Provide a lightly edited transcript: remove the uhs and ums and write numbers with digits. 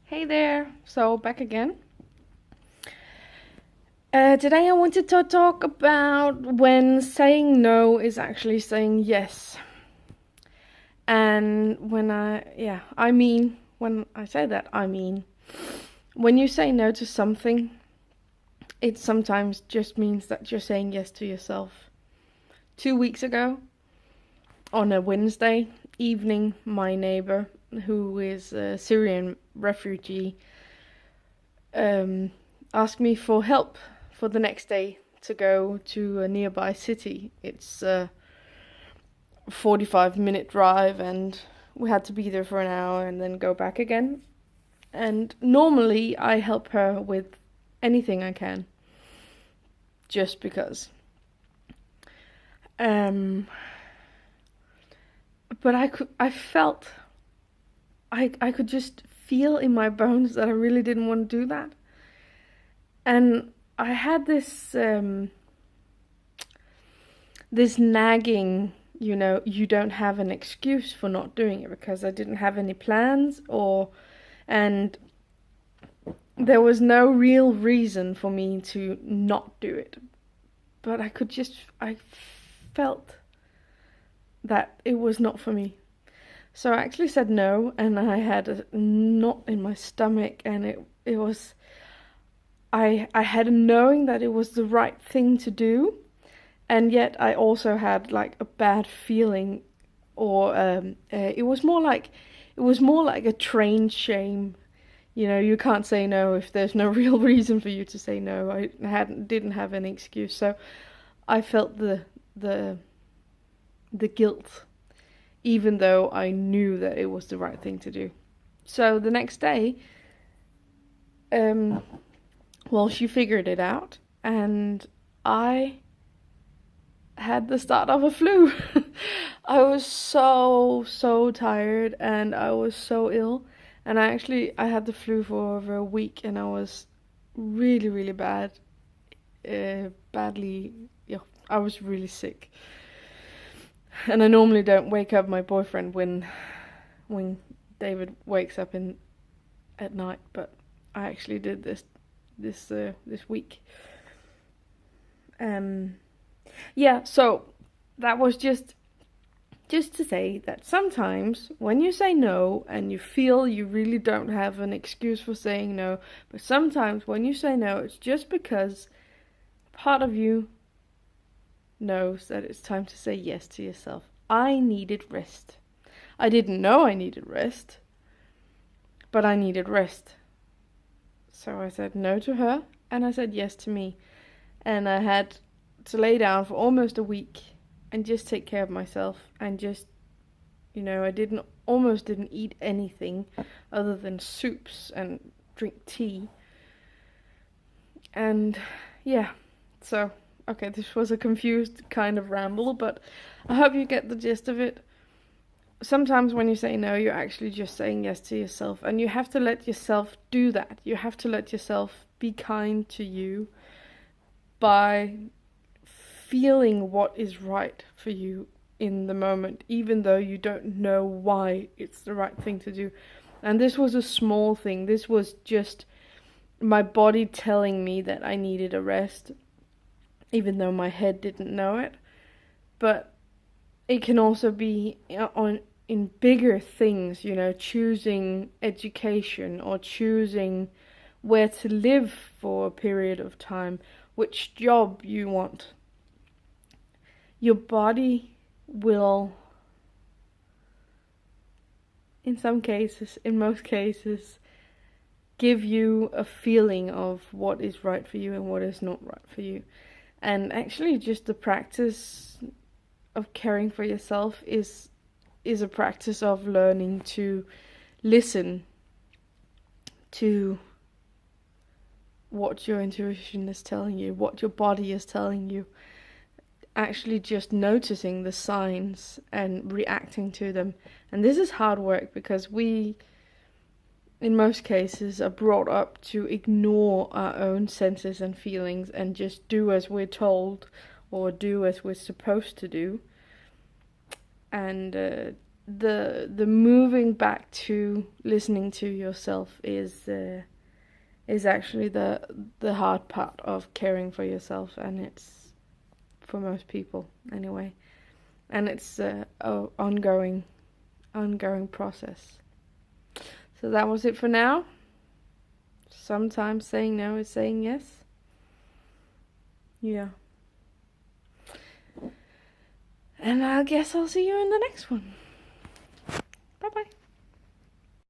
Hey there, so back again. Today I wanted to talk about when saying no is actually saying yes. And when I say that, I mean, when you say no to something, it sometimes just means that you're saying yes to yourself. 2 weeks ago, on a Wednesday evening, my neighbor, who is a Syrian refugee, um, asked me for help for the next day to go to a nearby city. It's a 45-minute drive, and we had to be there for an hour and then go back again. And normally I help her with anything I can, just because. Um, but I could just feel in my bones that I really didn't want to do that. And I had this nagging, you don't have an excuse for not doing it, because I didn't have any plans, and there was no real reason for me to not do it. But I felt that it was not for me. So I actually said no, and I had a knot in my stomach, and it was, I had a knowing that it was the right thing to do, and yet I also had like a bad feeling, or it was more like a trained shame. You can't say no if there's no real reason for you to say no. I didn't have any excuse, so I felt the the guilt, even though I knew that it was the right thing to do. So the next day, um, well, she figured it out, and I had the start of a flu. I was so tired, and I was so ill, and I had the flu for over a week, and I was really bad, badly. Yeah, I was really sick, and I normally don't wake up my boyfriend when David wakes up in at night, but I actually did this week. Um, yeah, so that was just to say that sometimes when you say no and you feel you really don't have an excuse for saying no, but sometimes when you say no, it's just because part of you knows that it's time to say yes to yourself. I needed rest. I didn't know I needed rest, but I needed rest. So I said no to her, and I said yes to me. And I had to lay down for almost a week and just take care of myself, and just, I almost didn't eat anything other than soups and drink tea. And yeah, so okay, this was a confused kind of ramble, but I hope you get the gist of it. Sometimes when you say no, you're actually just saying yes to yourself, and you have to let yourself do that. You have to let yourself be kind to you by feeling what is right for you in the moment, even though you don't know why it's the right thing to do. And this was a small thing. This was just my body telling me that I needed a rest, even though my head didn't know it. But it can also be in bigger things, choosing education, or choosing where to live for a period of time, which job you want. Your body will, in some cases, in most cases, give you a feeling of what is right for you and what is not right for you. And actually, just the practice of caring for yourself is a practice of learning to listen to what your intuition is telling you, what your body is telling you. Actually just noticing the signs and reacting to them. And this is hard work, because we, in most cases, are brought up to ignore our own senses and feelings and just do as we're told, or do as we're supposed to do. And the moving back to listening to yourself is actually the hard part of caring for yourself, and it's for most people anyway, and it's a ongoing process. So that was it for now. Sometimes saying no is saying yes. Yeah. And I guess I'll see you in the next one.